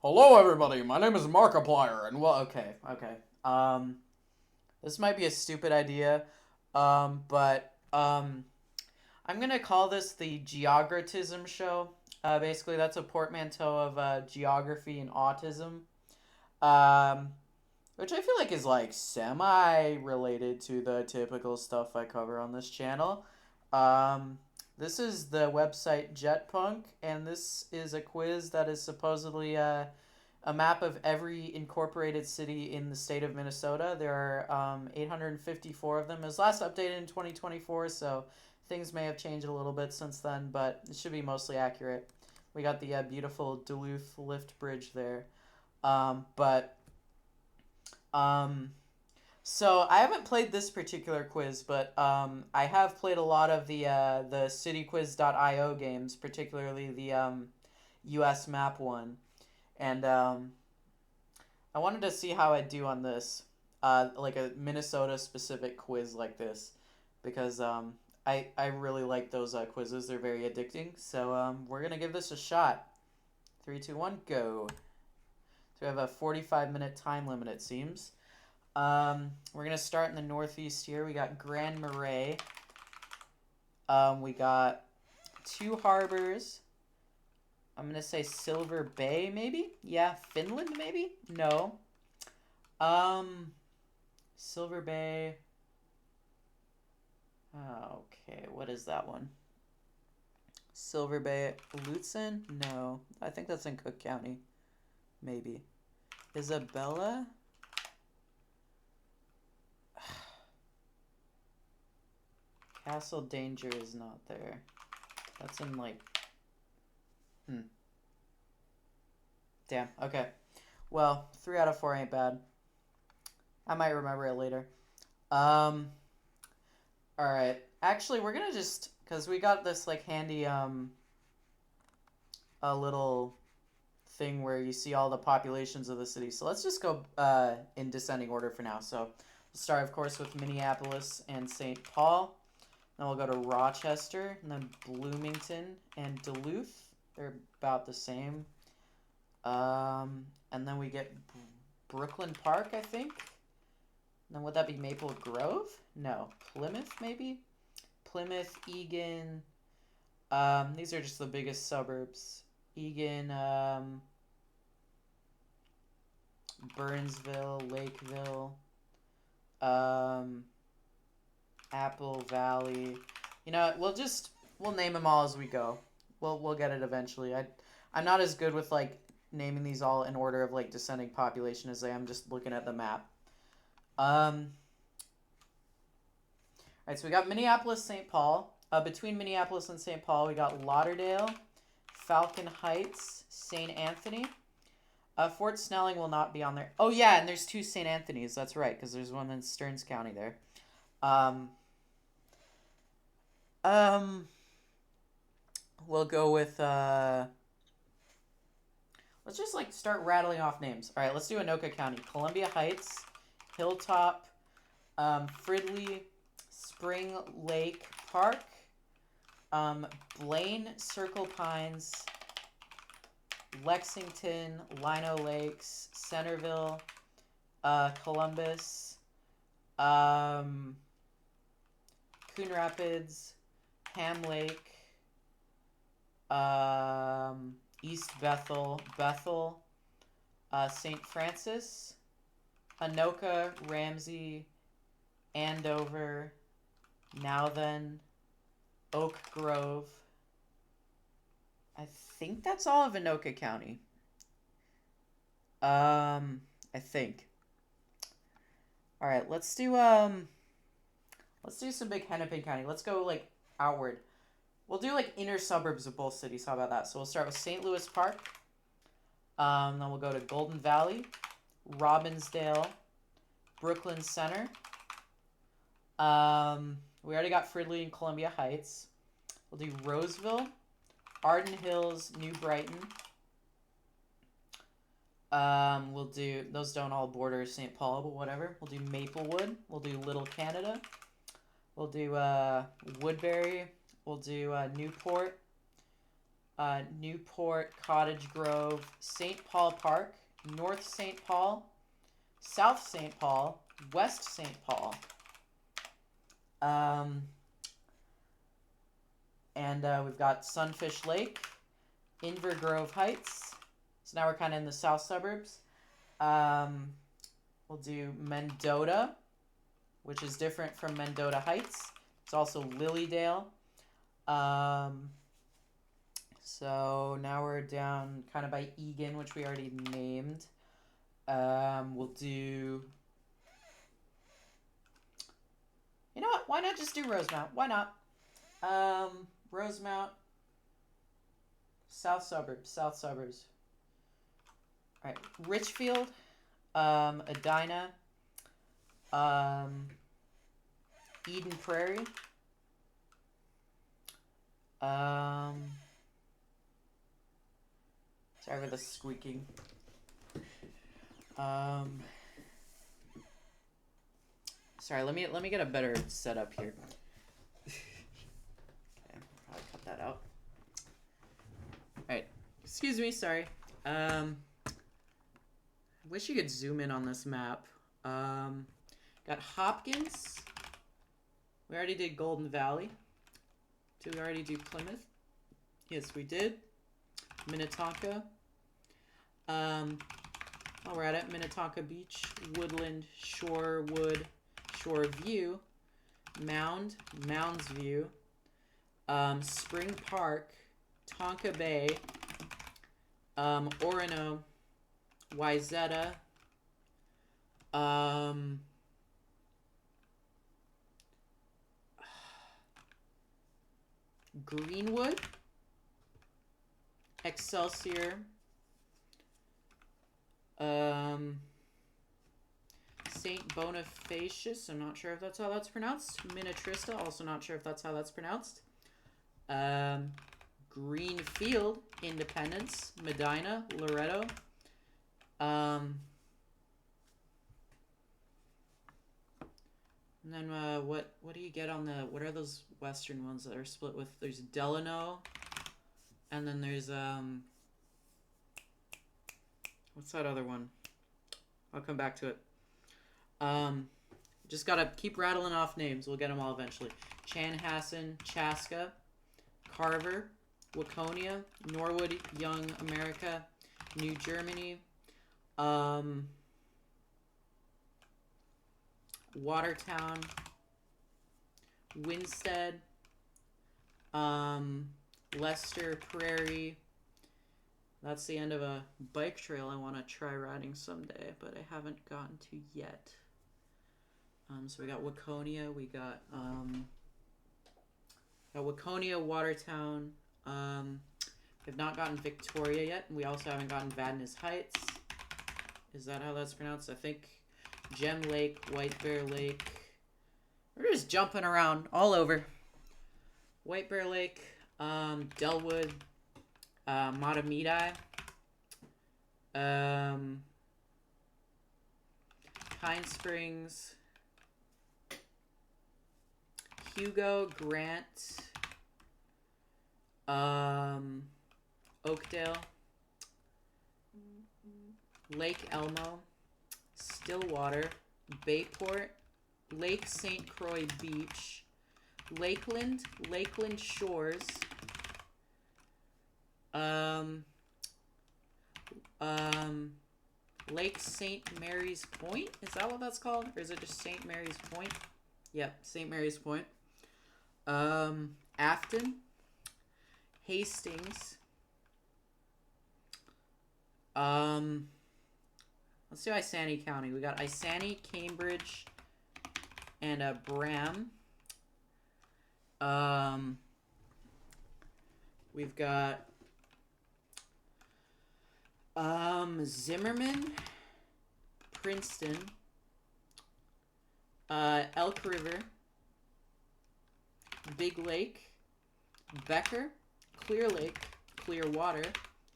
Hello, everybody. My name is Markiplier, and this might be a stupid idea, but I'm gonna call this the geogratism show. Basically, that's a portmanteau of geography and autism, um, which I feel like is like semi related to the typical stuff I cover on this channel. Um, this is the website Jetpunk, and this is a quiz that is supposedly a map of every incorporated city in the state of Minnesota. There are 854 of them. It was last updated in 2024, so things may have changed a little bit since then, but it should be mostly accurate. We got the beautiful Duluth lift bridge there. But um, so I haven't played this particular quiz, but I have played a lot of the cityquiz.io games, particularly the US map one. And I wanted to see how I'd do on this, like a Minnesota specific quiz like this, because I really like those quizzes. They're very addicting. So we're gonna give this a shot. 3, 2, 1, go. So we have a 45-minute time limit, it seems. We're gonna start in the northeast here. We got Grand Marais. We got Two Harbors. I'm going to say Silver Bay, maybe? Yeah, Finland, maybe? No. Silver Bay. Okay, what is that one? Silver Bay, Lutzen? No, I think that's in Cook County. Maybe. Isabella? Castle Danger is not there. That's in, like... Damn, okay. Well, 3 out of 4 ain't bad. I might remember it later. Alright. Actually, we're gonna just... Because we got this, like, handy, a little thing where you see all the populations of the city. So let's just go in descending order for now. So we'll start, of course, with Minneapolis and St. Paul. Then we'll go to Rochester, and then Bloomington and Duluth. They're about the same. And then we get Brooklyn Park, I think. And then would that be Maple Grove? No. Plymouth, maybe? Plymouth, Eagan. These are just the biggest suburbs. Eagan, Burnsville, Lakeville, Apple Valley. You know, we'll name them all as we go. We'll get it eventually. I'm not as good with like naming these all in order of like descending population as I am just looking at the map. Alright, so we got Minneapolis, St. Paul. Between Minneapolis and St. Paul, we got Lauderdale, Falcon Heights, St. Anthony. Fort Snelling will not be on there. Oh yeah, and there's 2 St. Anthony's. That's right, because there's one in Stearns County there. We'll go with let's just like start rattling off names. All right, let's do Anoka County. Columbia Heights, Hilltop, Fridley, Spring Lake Park, Blaine, Circle Pines, Lexington, Lino Lakes, Centerville, Columbus, Coon Rapids, Ham Lake, East Bethel, St. Francis, Anoka, Ramsey, Andover, Now Then, Oak Grove. I think that's all of Anoka County. I think. All right, let's do some big Hennepin County. Let's go like outward. We'll do like inner suburbs of both cities. How about that? So we'll start with St. Louis Park. Then we'll go to Golden Valley, Robbinsdale, Brooklyn Center. We already got Fridley and Columbia Heights. We'll do Roseville, Arden Hills, New Brighton. We'll do, those don't all border St. Paul, but whatever. We'll do Maplewood. We'll do Little Canada. We'll do Woodbury. We'll do Newport. Newport, Cottage Grove, St. Paul Park, North St. Paul, South St. Paul, West St. Paul. And we've got Sunfish Lake, Invergrove Heights. So now we're kind of in the south suburbs. We'll do Mendota, which is different from Mendota Heights. It's also Lilydale. So now we're down kind of by Egan, which we already named. We'll do... You know what? Why not just do Rosemount? Why not? Rosemount. South suburbs. All right. Richfield. Edina. Eden Prairie. Sorry for the squeaking. Sorry, let me get a better setup here. Okay, I'll probably cut that out. Alright, excuse me, sorry. I wish you could zoom in on this map. Got Hopkins. We already did Golden Valley. Did we already do Plymouth? Yes, we did. Minnetonka. While we're at it, Minnetonka Beach, Woodland, Shorewood, Shore View, Mounds View, Spring Park, Tonka Bay, Orono, Wayzata, Greenwood, Excelsior, St. Bonifacius, I'm not sure if that's how that's pronounced. Minnetrista, also not sure if that's how that's pronounced. Greenfield, Independence, Medina, Loretto. And then what do you get on the, what are those western ones that are split with? There's Delano, and then there's what's that other one? I'll come back to it. Just gotta keep rattling off names. We'll get them all eventually. Chanhassen, Chaska, Carver, Waconia, Norwood, Young America, New Germany, Watertown, Winstead, Leicester Prairie. That's the end of a bike trail I want to try riding someday, but I haven't gotten to yet. So we got Waconia, we got Waconia, Watertown. We have not gotten Victoria yet, and we also haven't gotten Vadnais Heights. Is that how that's pronounced? I think Gem Lake, White Bear Lake. We're just jumping around all over. White Bear Lake, Delwood, Matamidi, Pine Springs, Hugo, Grant, Oakdale, Lake Elmo, Stillwater, Bayport, Lake St. Croix Beach, Lakeland, Lakeland Shores, Lake St. Mary's Point? Is that what that's called? Or is it just St. Mary's Point? Yep, St. Mary's Point. Afton, Hastings, let's do Isani County. We got Isani, Cambridge, and Bram. We've got Zimmerman, Princeton, Elk River, Big Lake, Becker, Clear Lake, Clearwater,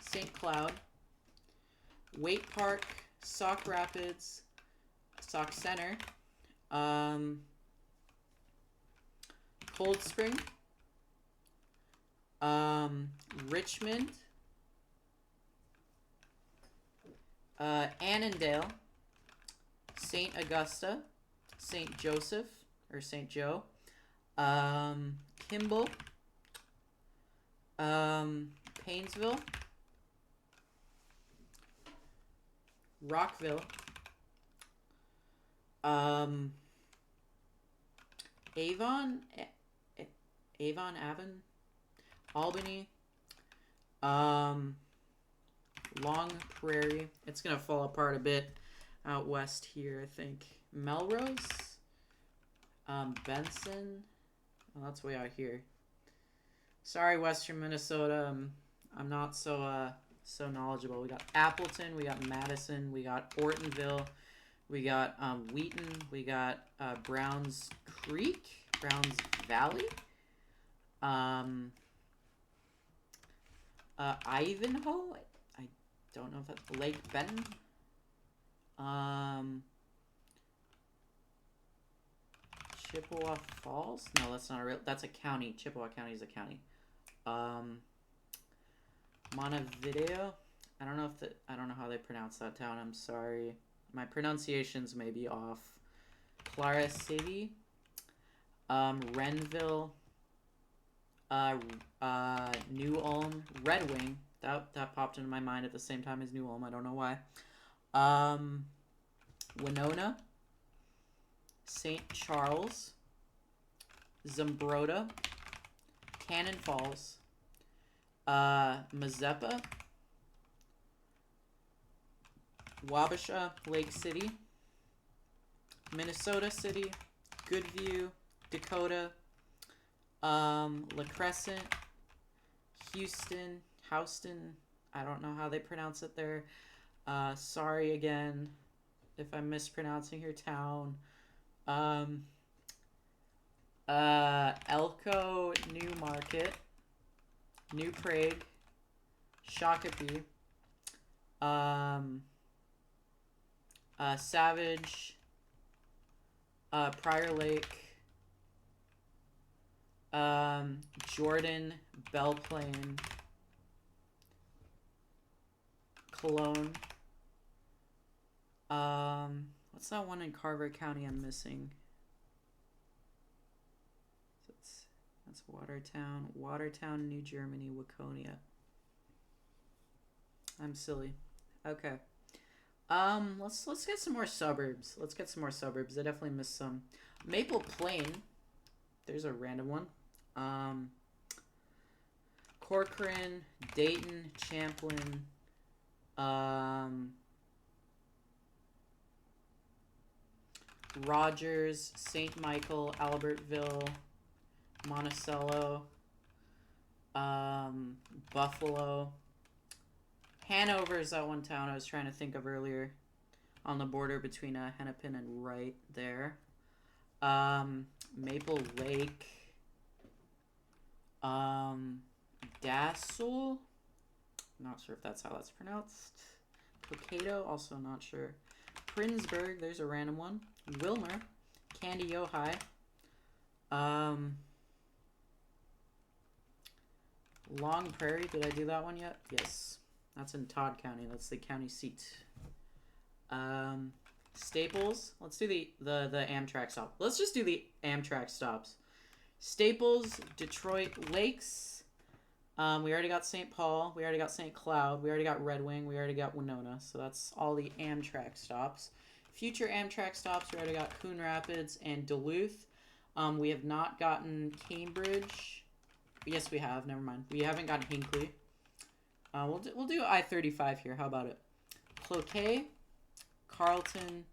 St. Cloud, Waite Park, Sauk Rapids, Sauk Center, Cold Spring, Um, Richmond. Annandale. St. Augusta. St. Joseph. Or St. Joe. Kimball. Painesville. Rockville. Avon. Avon. Albany. Long Prairie. It's gonna fall apart a bit out west here, I think. Melrose. Benson. Oh, that's way out here. Sorry, Western Minnesota. I'm not so knowledgeable. We got Appleton. We got Madison. We got Ortonville. We got Wheaton. We got Browns Creek. Browns Valley. Ivanhoe. I don't know if that's Lake Benton. Chippewa Falls? No, that's not a real. That's a county. Chippewa County is a county. Montevideo. I don't know how they pronounce that town. I'm sorry. My pronunciations may be off. Clara City. Renville. New Ulm. Red Wing. That popped into my mind at the same time as New Ulm. I don't know why. Winona. St. Charles. Zumbrota. Cannon Falls. Mazeppa. Wabasha. Lake City. Minnesota City. Goodview. Dakota. La Crescent. Houston. I don't know how they pronounce it there. Sorry again if I'm mispronouncing your town. Elko, New Market, New Prague, Shakopee, Savage, Prior Lake, Jordan, Belle Plaine, Cologne. What's that one in Carver County I'm missing? That's Watertown, New Germany, Waconia. I'm silly. Okay. Let's get some more suburbs. I definitely missed some. Maple Plain. There's a random one. Corcoran, Dayton, Champlin, Rogers, St. Michael, Albertville, Monticello, Buffalo. Hanover is that one town I was trying to think of earlier, on the border between Hennepin and Wright there. Maple Lake. Dassel. Not sure if that's how that's pronounced. Cokato, also not sure. Princeburg, there's a random one. Wilmer. Candy Ojai. Long Prairie, did I do that one yet? Yes. That's in Todd County. That's the county seat. Staples. Let's do the Amtrak stop. Let's just do the Amtrak stops. Staples, Detroit Lakes. We already got St. Paul. We already got St. Cloud. We already got Red Wing. We already got Winona. So that's all the Amtrak stops. Future Amtrak stops, we already got Coon Rapids and Duluth. We have not gotten Cambridge. Yes, we have. Never mind. We haven't gotten Hinckley. We'll do I-35 here. How about it? Cloquet, Carlton,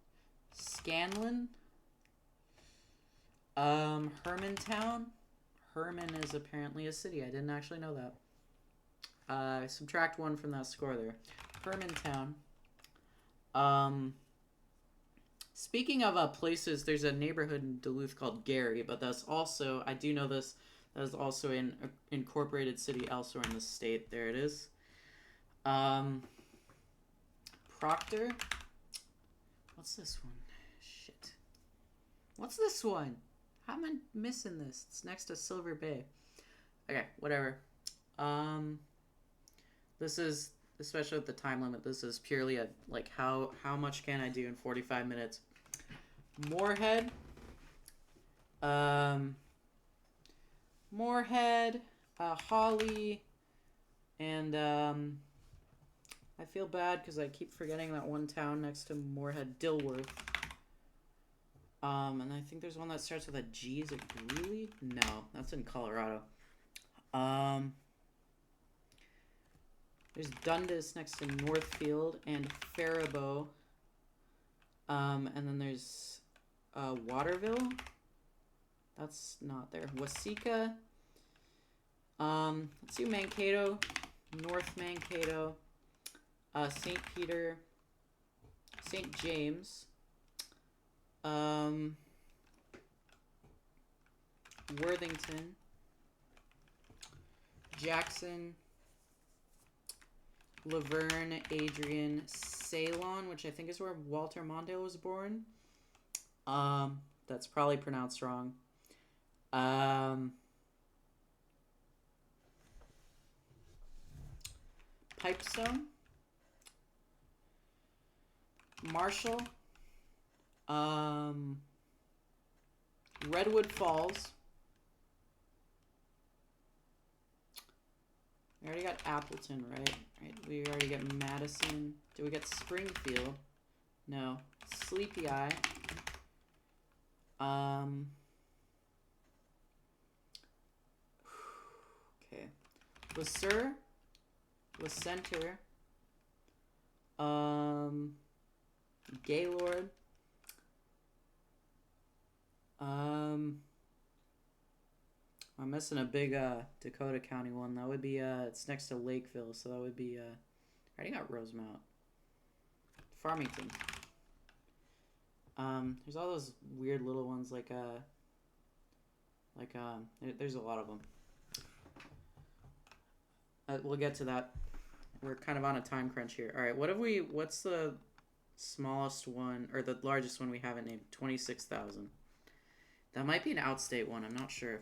Scanlon, Hermantown. Herman is apparently a city. I didn't actually know that. Subtract 1 from that score there. Hermantown. Speaking of places, there's a neighborhood in Duluth called Gary, but that's also, I do know this, that is also an incorporated city elsewhere in the state. There it is. Proctor. What's this one? Shit. What's this one? How am I missing this? It's next to Silver Bay. Okay, whatever. Um, this is, especially with the time limit, this is purely a, like, how much can I do in 45 minutes? Moorhead. Moorhead, Holly, and, I feel bad because I keep forgetting that one town next to Moorhead, Dilworth. And I think there's one that starts with a G. Is it Greeley? No, that's in Colorado. There's Dundas next to Northfield and Faribault. And then there's Waterville. That's not there. Waseca. Let's do Mankato, North Mankato, St. Peter, St. James, Worthington, Jackson, Laverne, Adrian, Ceylon, which I think is where Walter Mondale was born. That's probably pronounced wrong. Pipestone, Marshall, Redwood Falls. We already got Appleton, right? We already got Madison. Did we get Springfield? No. Sleepy Eye. Okay. LeSueur. LeCenter. Gaylord. I'm missing a big Dakota County one. That would be it's next to Lakeville, so that would be I already got Rosemount. Farmington. There's all those weird little ones like there's a lot of them. We'll get to that. We're kind of on a time crunch here. All right, what's the smallest one or the largest one we haven't named? 26,000. That might be an outstate one. I'm not sure.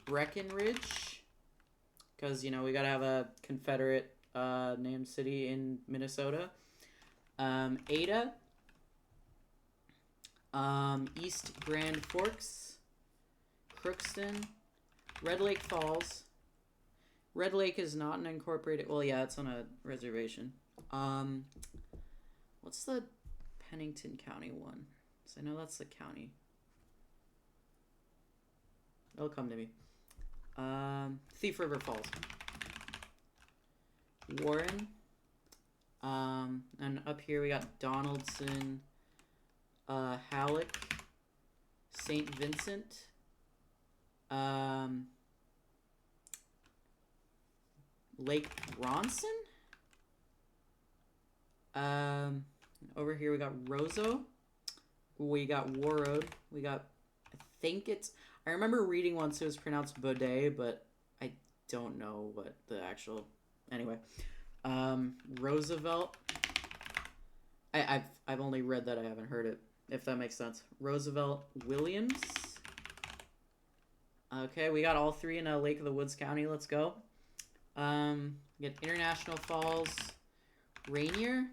Breckenridge, because we gotta have a Confederate named city in Minnesota. Ada. East Grand Forks, Crookston, Red Lake Falls. Red Lake is not an incorporated. Well, yeah, it's on a reservation. What's the Pennington County one? So I know that's the county. It'll come to me. Thief River Falls. Warren. And up here we got Donaldson, Halleck, St. Vincent, Lake Bronson. Over here we got Roseau. We got Warroad. We got, I remember reading once it was pronounced Baudet, but I don't know what the actual, anyway. Roosevelt. I've only read that, I haven't heard it, if that makes sense. Roosevelt Williams. Okay, we got all three in Lake of the Woods County. Let's go. We got International Falls, Rainier,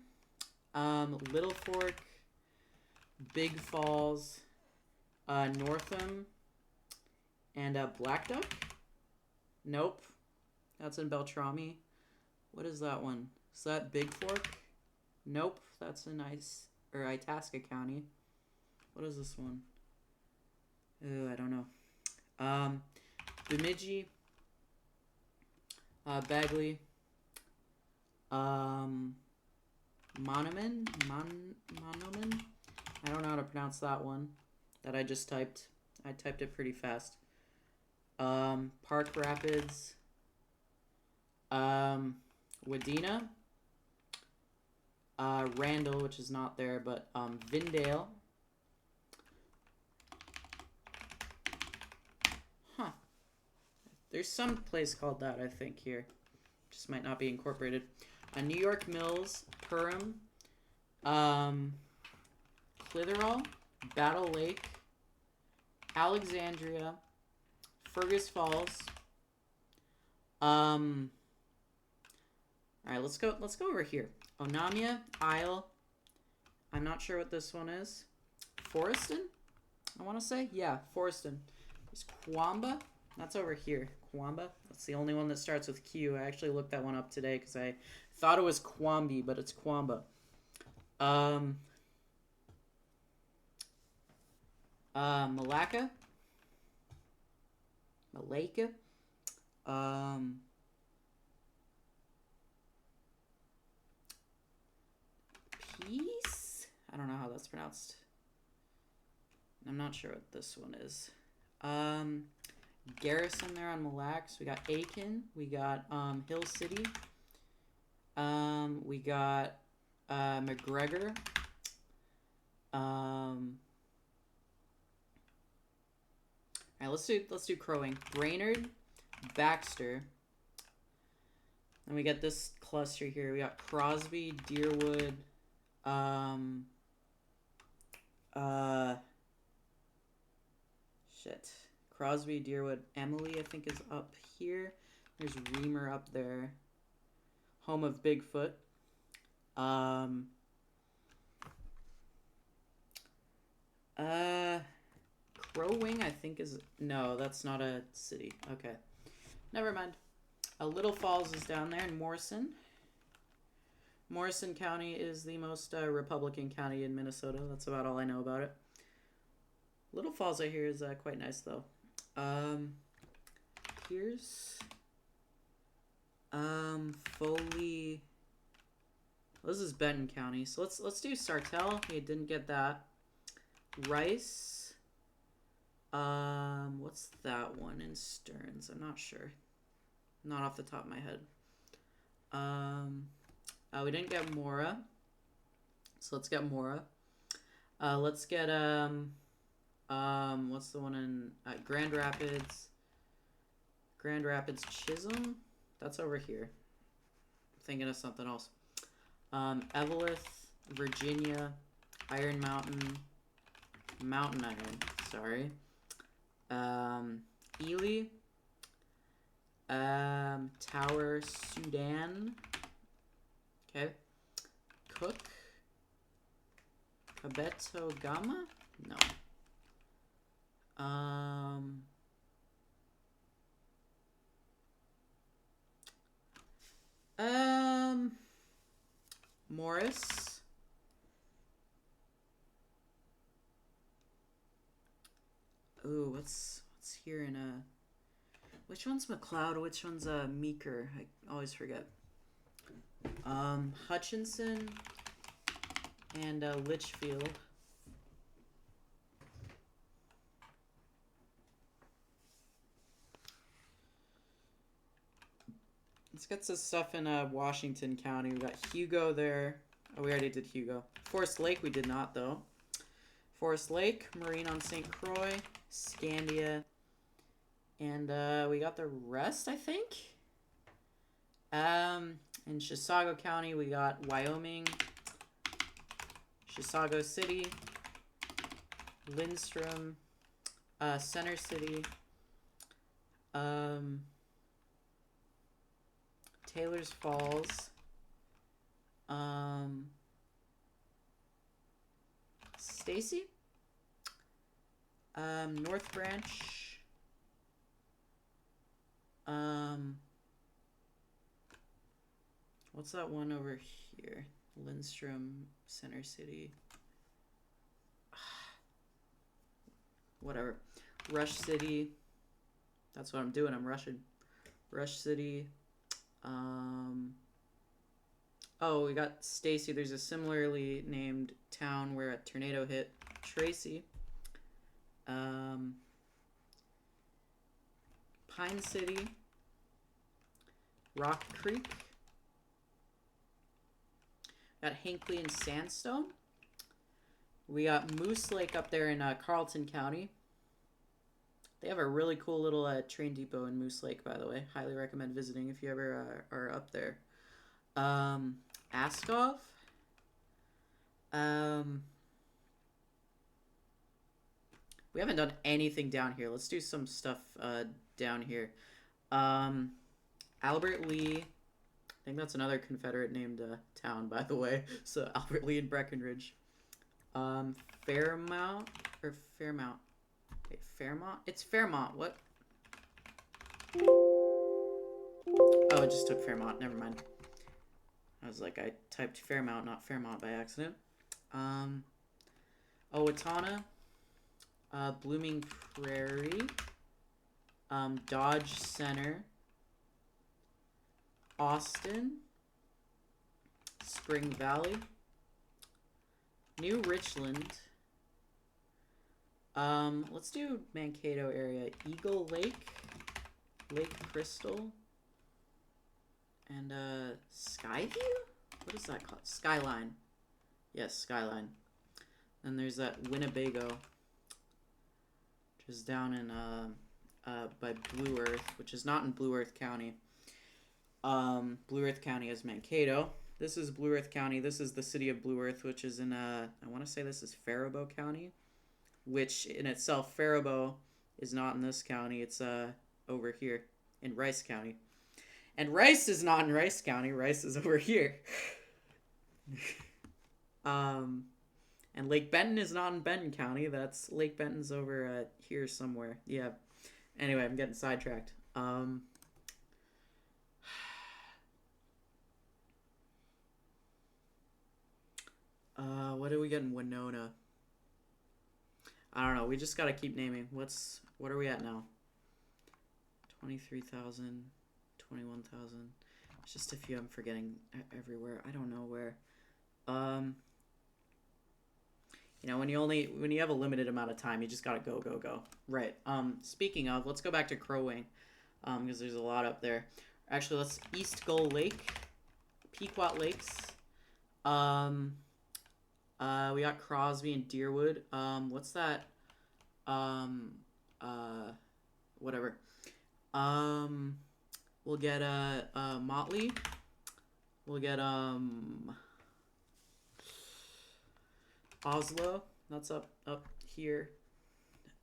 Little Fork, Big Falls, Northam, and Black Duck. Nope, that's in Beltrami. What is that one? Is that Big Fork? Nope, that's in Itasca County. What is this one? I don't know. Bemidji, Bagley, Monoman. I don't know how to pronounce that one that I just typed. I typed it pretty fast. Park Rapids, Wadena, Randall, which is not there, but Vindale. Huh. There's some place called that, I think, here. Just might not be incorporated. New York Mills, Perham, Clitheroe, Battle Lake, Alexandria, Fergus Falls. All right, let's go over here. Onamia, Isle. I'm not sure what this one is. Forreston, I want to say. Yeah, Forreston. There's Quamba. That's over here. Quamba. That's the only one that starts with Q. I actually looked that one up today because I thought it was Quambi, but it's Quamba. Malacca. Malacca. Peace? I don't know how that's pronounced. I'm not sure what this one is. Garrison there on Mille Lacs. We got Aiken. We got Hill City. We got McGregor. All right, let's do crowing. Brainerd, Baxter. And we got this cluster here. We got Crosby, Deerwood, Crosby, Deerwood, Emily, I think, is up here. There's Reamer up there. Home of Bigfoot. Crow Wing, I think, is... No, that's not a city. Okay. Never mind. Little Falls is down there in Morrison. Morrison County is the most Republican county in Minnesota. That's about all I know about it. Little Falls, I hear, is quite nice, though. Here's... Foley... Well, this is Benton County. So let's do Sartell. We didn't get that. Rice. What's that one in Stearns? I'm not sure. Not off the top of my head. We didn't get Mora. So let's get Mora. Let's get what's the one in Grand Rapids? Grand Rapids Chisholm? That's over here. I'm thinking of something else. Eveleth, Virginia, Iron Mountain, Mountain Iron, sorry. Ely, Tower, Sudan, okay. Cook, Habeto Gama? No. Morris. Ooh, what's here in which one's McLeod? Which one's Meeker? I always forget. Hutchinson and Litchfield. Let's get some stuff in Washington County. We got Hugo there. Oh, we already did Hugo. Forest Lake, we did not, though. Forest Lake, Marine on St. Croix, Scandia, and we got the rest, I think. In Chisago County, we got Wyoming, Chisago City, Lindstrom, Center City, Taylor's Falls, Stacy, North Branch, what's that one over here? Lindstrom, Center City, whatever. Rush City, that's what I'm doing, I'm rushing. Rush City, oh, we got Stacy. There's a similarly named town where a tornado hit. Tracy. Pine City. Rock Creek. Got Hinckley and Sandstone. We got Moose Lake up there in Carlton County. They have a really cool little train depot in Moose Lake, by the way. Highly recommend visiting if you ever are up there. Askov. We haven't done anything down here. Let's do some stuff down here. Um, Albert Lee. I think that's another Confederate named town, by the way. So Albert Lee and Breckenridge. Fairmount or Fairmount. Wait, Fairmont? It's Fairmont. What? Oh, it just took Fairmont. Never mind. I was like, I typed Fairmount, not Fairmont by accident. Owatonna. Blooming Prairie. Dodge Center. Austin. Spring Valley. New Richland. Let's do Mankato area. Eagle Lake. Lake Crystal. And, Skyview? What is that called? Skyline. Yes, Skyline. And there's that Winnebago, which is down in, by Blue Earth, which is not in Blue Earth County. Blue Earth County is Mankato. This is Blue Earth County. This is the city of Blue Earth, which is in, I want to say this is Faribault County, which in itself, Faribault is not in this county. It's, over here in Rice County. And Rice is not in Rice County. Rice is over here. And Lake Benton is not in Benton County. That's Lake Benton's over here somewhere. Yeah. Anyway, I'm getting sidetracked. What do we get in Winona? I don't know. We just gotta keep naming. What are we at now? 23,000. 21,000. It's just a few I'm forgetting everywhere. I don't know where. You know, when you have a limited amount of time, you just gotta go. Right. Speaking of, let's go back to Crow Wing, because there's a lot up there. Actually, let's East Gull Lake, Pequot Lakes. We got Crosby and Deerwood. What's that? Whatever. We'll get Motley. We'll get Oslo. That's up here.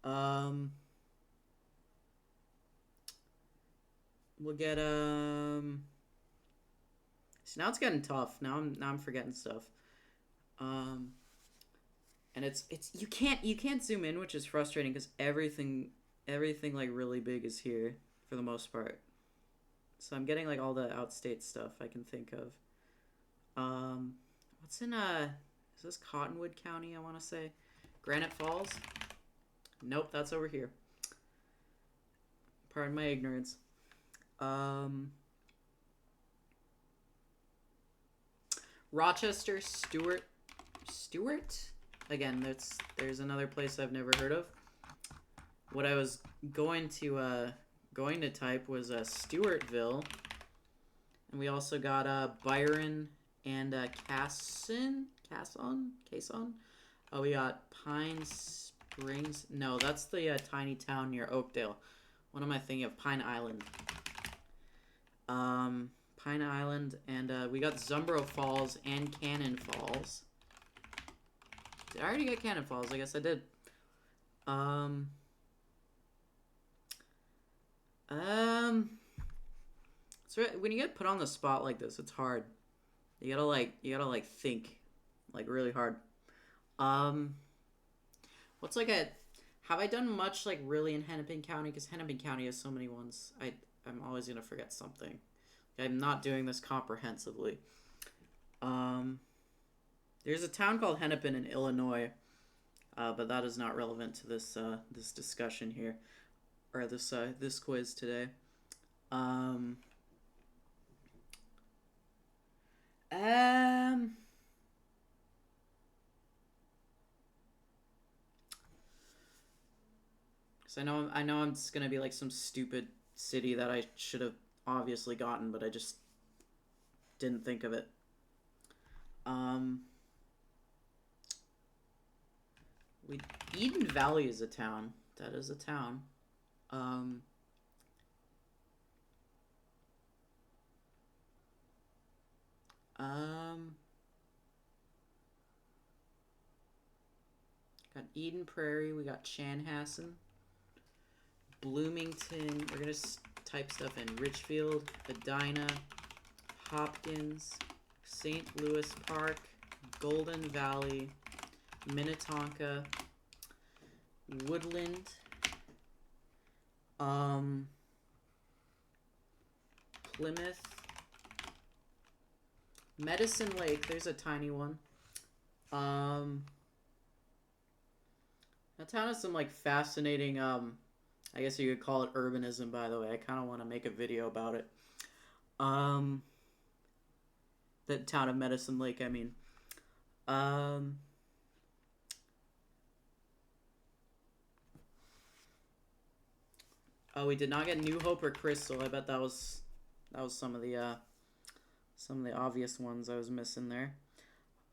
We'll get See, now it's getting tough. Now I'm forgetting stuff. And it's you can't zoom in, which is frustrating because everything like really big is here for the most part. So I'm getting like all the outstate stuff I can think of. What's in is this Cottonwood County, I want to say? Granite Falls? Nope, that's over here. Pardon my ignorance. Rochester, Stewart? Again, there's another place I've never heard of. What I was going to type was Stewartville, and we also got Byron and Cason. Oh, we got Pine Springs. No, that's the tiny town near Oakdale. What am I thinking of? Pine Island. Pine Island, and we got Zumbro Falls and Cannon Falls. Did I already get Cannon Falls? I guess I did. So when you get put on the spot like this, it's hard. You gotta think, like really hard. What's like have I done much like really in Hennepin County? Because Hennepin County has so many ones. I'm always gonna forget something. I'm not doing this comprehensively. There's a town called Hennepin in Illinois, but that is not relevant to this this discussion here, or this quiz today. So I know I'm just gonna be like some stupid city that I should have obviously gotten, but I just didn't think of it. Eden Valley is a town. That is a town. Got Eden Prairie. We got Chanhassen. Bloomington. We're going to type stuff in. Richfield, Edina, Hopkins, St. Louis Park, Golden Valley, Minnetonka, Woodland, Plymouth, Medicine Lake. There's a tiny one. That town has some like fascinating, I guess you could call it urbanism, by the way. I kind of want to make a video about it. The town of Medicine Lake, I mean. Oh, we did not get New Hope or Crystal. I bet that was some of the obvious ones I was missing there.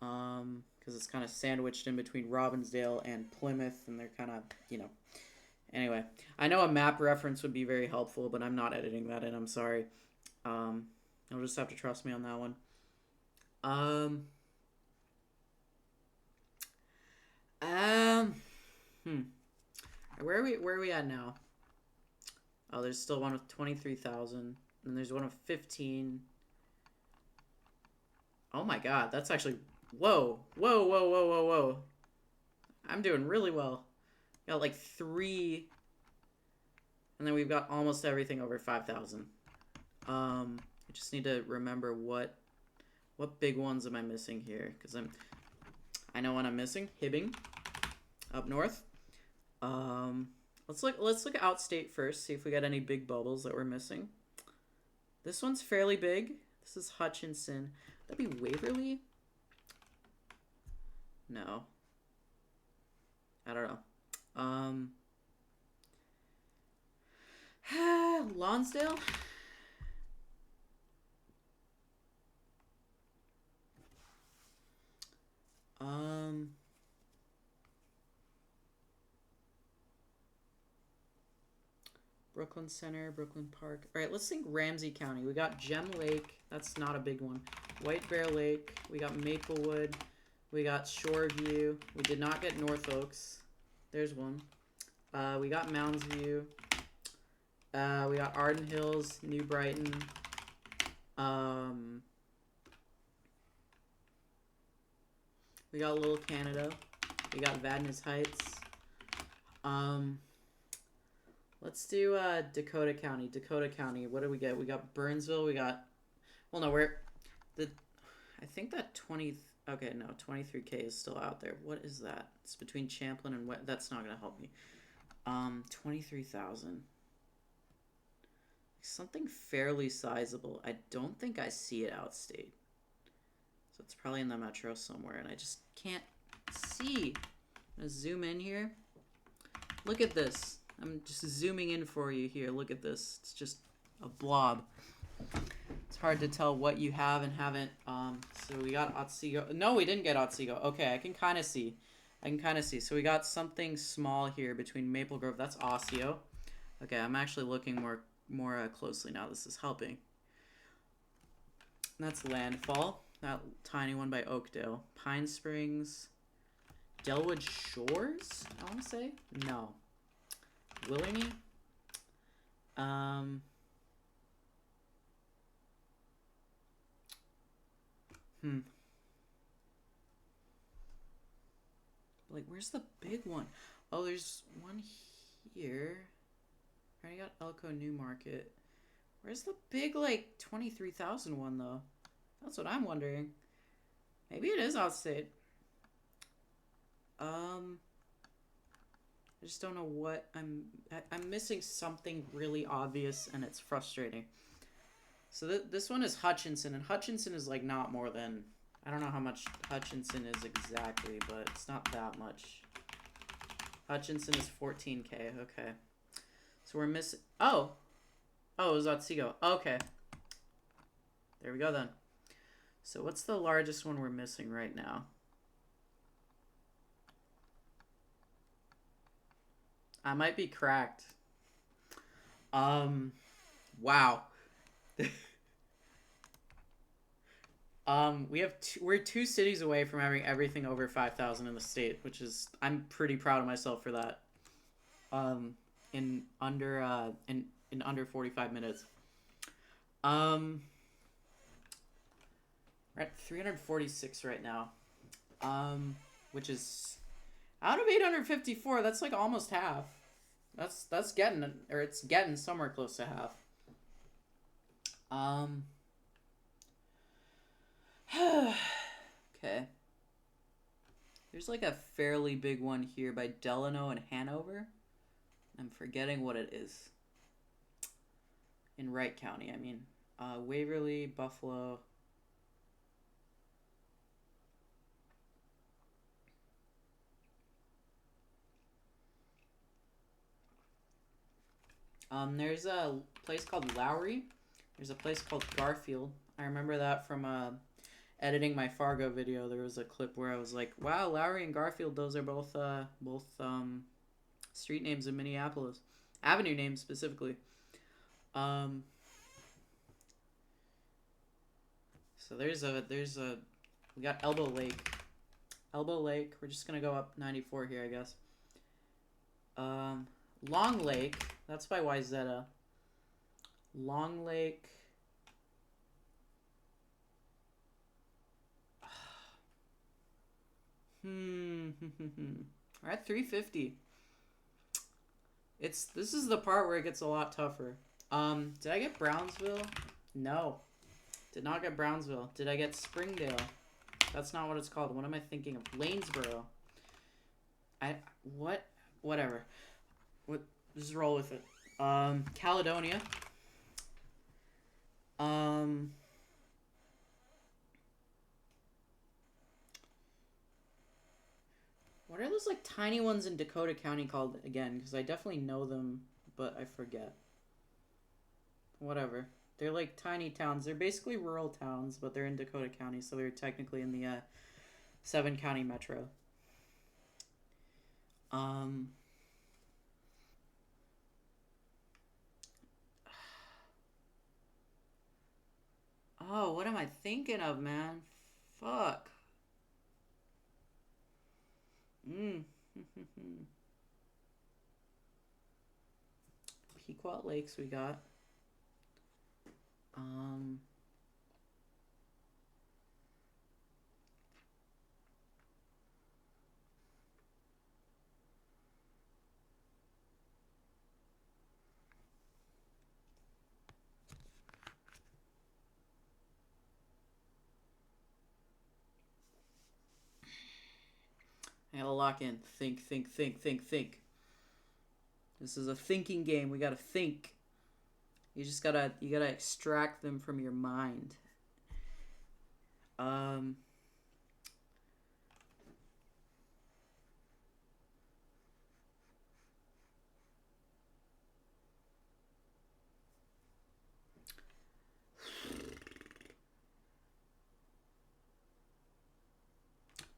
Because it's kind of sandwiched in between Robbinsdale and Plymouth, and they're kind of, you know. Anyway, I know a map reference would be very helpful, but I'm not editing that in. I'm sorry. You'll just have to trust me on that one. Where are we at now? Oh, there's still one with 23,000. And there's one with 15. Oh my god, that's actually... Whoa. Whoa, whoa, whoa, whoa, whoa. I'm doing really well. Got like 3. And then we've got almost everything over 5,000. I just need to remember what big ones am I missing here? Because I know what I'm missing. Hibbing. Up north. Let's look outstate first, see if we got any big bubbles that we're missing. This one's fairly big. This is Hutchinson. That'd be Waverly? No. I don't know. Lonsdale? Brooklyn Center, Brooklyn Park. All right, let's think Ramsey County. We got Gem Lake. That's not a big one. White Bear Lake. We got Maplewood. We got Shoreview. We did not get North Oaks. There's one. We got Mounds View. We got Arden Hills, New Brighton. We got Little Canada. We got Vadnais Heights. Let's do Dakota County. Dakota County. What do we get? We got Burnsville. We got... Well, no, I think that 20... Okay, no, 23K is still out there. What is that? It's between Champlin and... That's not going to help me. 23,000. Something fairly sizable. I don't think I see it outstate. So it's probably in the metro somewhere, and I just can't see. I'm going to zoom in here. Look at this. I'm just zooming in for you here. Look at this. It's just a blob. It's hard to tell what you have and haven't. So we got Otsego. No, we didn't get Otsego. Okay, I can kind of see. So we got something small here between Maple Grove. That's Osseo. Okay, I'm actually looking more closely now. This is helping. That's Landfall. That tiny one by Oakdale. Pine Springs. Delwood Shores, I want to say? No. Willingy? Like, where's the big one? Oh, there's one here. I already got Elko Newmarket. Where's the big, like, 23,000 one, though? That's what I'm wondering. Maybe it is outstate. I just don't know what I'm missing something really obvious, and it's frustrating. So this one is Hutchinson, and Hutchinson is like not more than, I don't know how much Hutchinson is exactly, but it's not that much. Hutchinson is 14K. Okay, so we're missing. Oh, it was Otsego. Okay, there we go then. So what's the largest one we're missing right now? I might be cracked. Wow. We're 2 cities away from having everything over 5,000 in the state, which is, I'm pretty proud of myself for that. in under 45 minutes. Um, we're at 346 right now. Which is out of 854. That's like almost half. That's getting, or it's getting somewhere close to half. Okay. There's like a fairly big one here by Delano and Hanover. I'm forgetting what it is. In Wright County, I mean. Waverly, Buffalo. There's a place called Lowry. There's a place called Garfield. I remember that from editing my Fargo video. There was a clip where I was like, "Wow, Lowry and Garfield. Those are both street names in Minneapolis, avenue names specifically." So there's a we got Elbow Lake. Elbow Lake. We're just gonna go up 94 here, I guess. Long Lake. That's by Wyzetta. Long Lake. We're at 350. This is the part where it gets a lot tougher. Did I get Brownsville? No. Did not get Brownsville. Did I get Springdale? That's not what it's called. What am I thinking of? Lanesboro. Whatever. Just roll with it. Caledonia. What are those like tiny ones in Dakota County called again? Because I definitely know them, but I forget. Whatever. They're like tiny towns. They're basically rural towns, but they're in Dakota County, so they're technically in the 7-county metro. Oh, what am I thinking of, man? Fuck. Pequot Lakes we got. I gotta lock in. Think. This is a thinking game. We gotta think. You gotta extract them from your mind.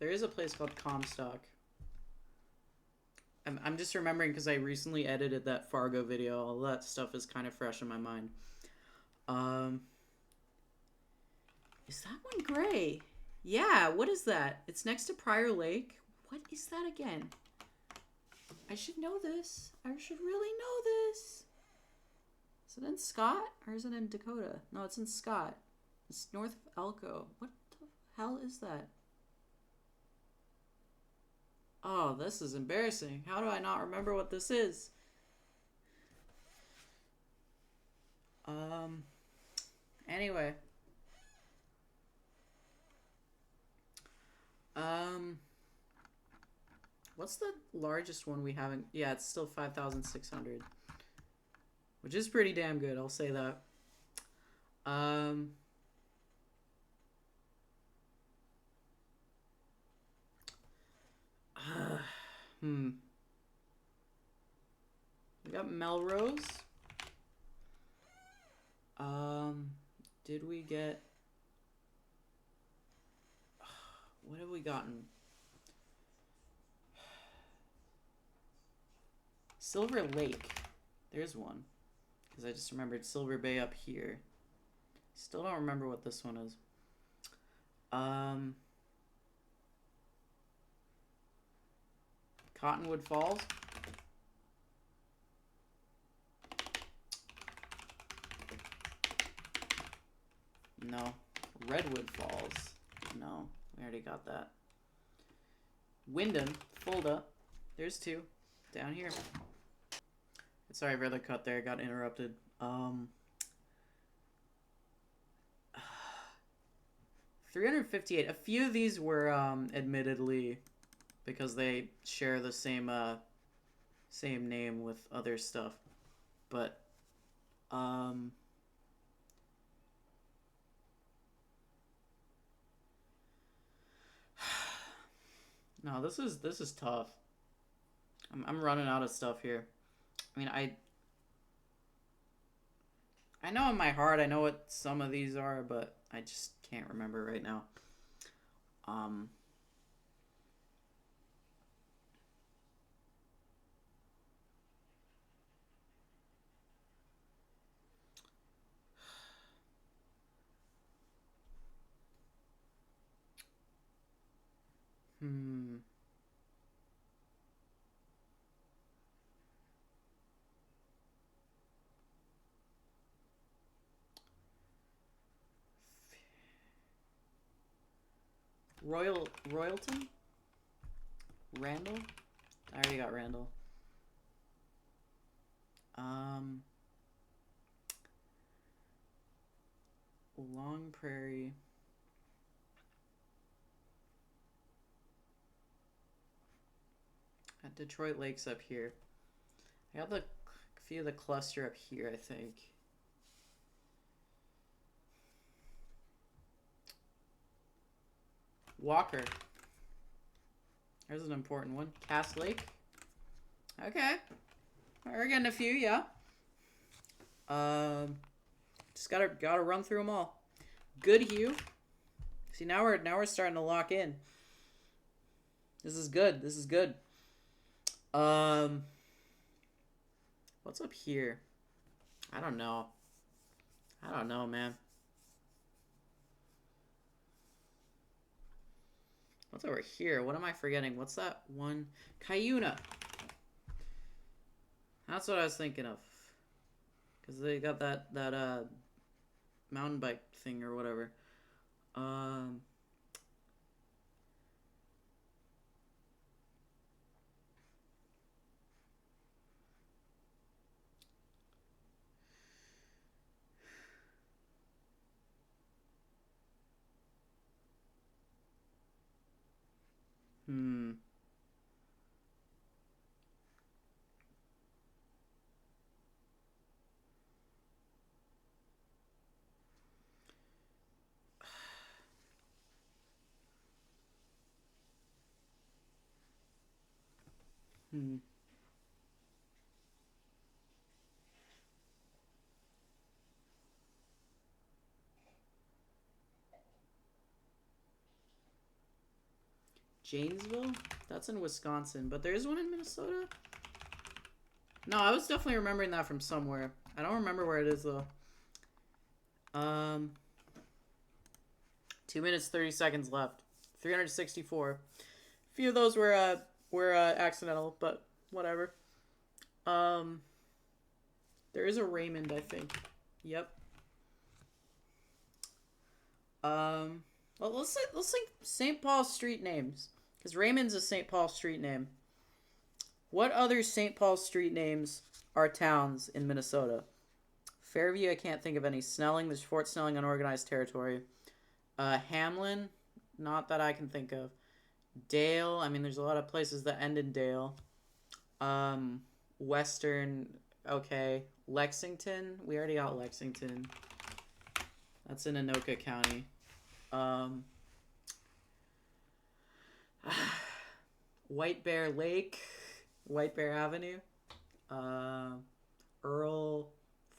There is a place called Comstock. I'm just remembering because I recently edited that Fargo video. All that stuff is kind of fresh in my mind. Is that one gray? Yeah, what is that? It's next to Prior Lake. What is that again? I should know this. I should really know this. Is it in Scott or is it in Dakota? No, it's in Scott. It's north of Elko. What the hell is that? Oh, this is embarrassing. How do I not remember what this is? Anyway. What's the largest one we haven't? Yeah, it's still 5,600. Which is pretty damn good, I'll say that. We got Melrose. Did we get... What have we gotten? Silver Lake. There's one. Because I just remembered Silver Bay up here. Still don't remember what this one is. Cottonwood Falls. No. Redwood Falls. No. We already got that. Wyndham. Fulda. There's two. Down here. Sorry for the cut there. Got interrupted. 358. A few of these were admittedly because they share the same name with other stuff. But no, this is tough. I'm running out of stuff here. I mean, I know in my heart I know what some of these are, but I just can't remember right now. Hmm. Royalton? Randall? I already got Randall. Long Prairie. Got Detroit Lakes up here. I got the few of the cluster up here, I think. Walker. There's an important one. Cass Lake. Okay. We're getting a few, yeah. Just gotta run through them all. Goodhue. See, now we're starting to lock in. This is good. This is good. What's up here? I don't know. I don't know, man. What's over here? What am I forgetting? What's that one? Cuyuna. That's what I was thinking of. Because they got that mountain bike thing or whatever. Janesville? That's in Wisconsin, but there's one in Minnesota? No, I was definitely remembering that from somewhere. I don't remember where it is, though. 2 minutes, 30 seconds left. 364. A few of those were accidental, but whatever. There is a Raymond, I think. Yep. Well, let's think St. Paul street names, because Raymond's a St. Paul street name. What other St. Paul street names are towns in Minnesota? Fairview, I can't think of any. Snelling, there's Fort Snelling, unorganized territory. Hamlin, not that I can think of. Dale, I mean, there's a lot of places that end in Dale. Western, okay. Lexington, we already got Lexington. That's in Anoka County. White Bear Lake, White Bear Avenue, Earl,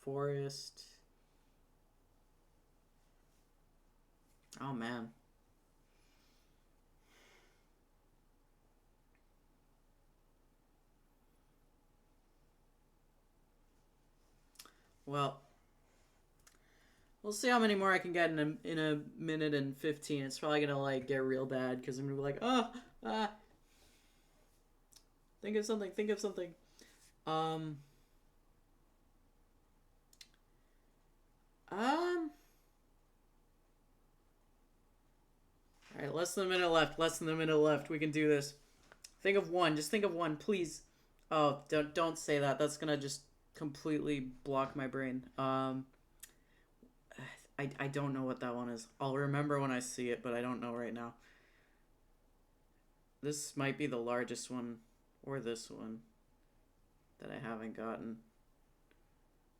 Forest. Oh, man. Well, we'll see how many more I can get in a minute and 15. It's probably gonna like get real bad because I'm gonna be like, think of something. Think of something. Um. Um. All right, less than a minute left. Less than a minute left. We can do this. Think of one. Just think of one, please. Oh, don't say that. That's gonna just completely block my brain. I don't know what that one is. I'll remember when I see it, but I don't know right now. This might be the largest one, or this one, that I haven't gotten.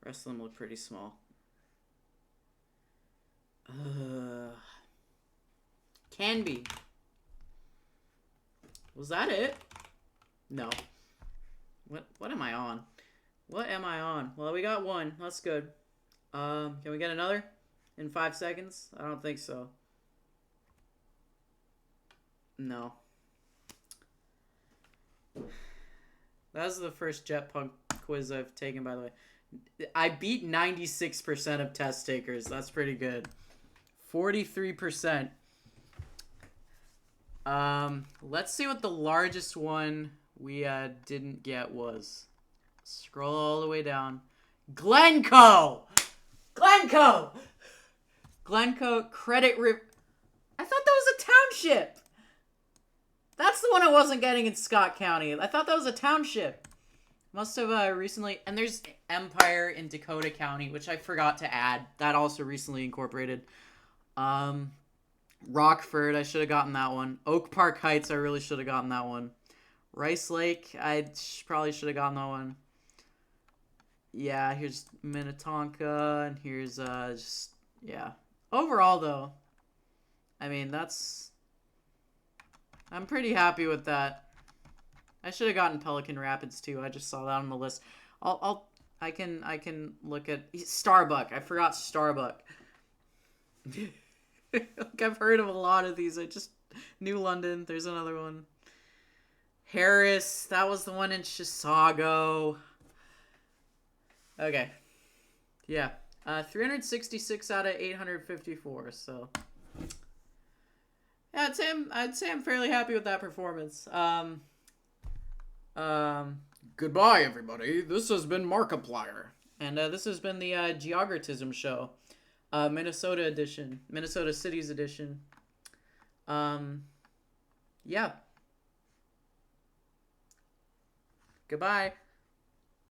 The rest of them look pretty small. Can be. Was that it? No. What am I on? What am I on? Well, we got one. That's good. Can we get another in 5 seconds? I don't think so. No. That was the first jet punk quiz I've taken, by the way. I beat 96% of test takers. That's pretty good. 43%. Let's see what the largest one we didn't get was. Scroll all the way down. Glencoe! Glencoe! Glencoe Credit I thought that was a township! That's the one I wasn't getting in Scott County. I thought that was a township. Must have recently... And there's Empire in Dakota County, which I forgot to add. That also recently incorporated. Rockford, I should have gotten that one. Oak Park Heights, I really should have gotten that one. Rice Lake, I probably should have gotten that one. Yeah, here's Minnetonka, and here's, just, yeah. Overall, though, I mean, I'm pretty happy with that. I should have gotten Pelican Rapids, too. I just saw that on the list. I can look at Starbuck. I forgot Starbuck. Like, I've heard of a lot of these. New London, there's another one. Harris, that was the one in Chisago. Okay. Yeah. 366 out of 854, so. Yeah, I'd say I'm fairly happy with that performance. Goodbye, everybody. This has been Markiplier. And this has been the Geogratism show. Minnesota edition. Minnesota Cities edition. Yeah. Goodbye.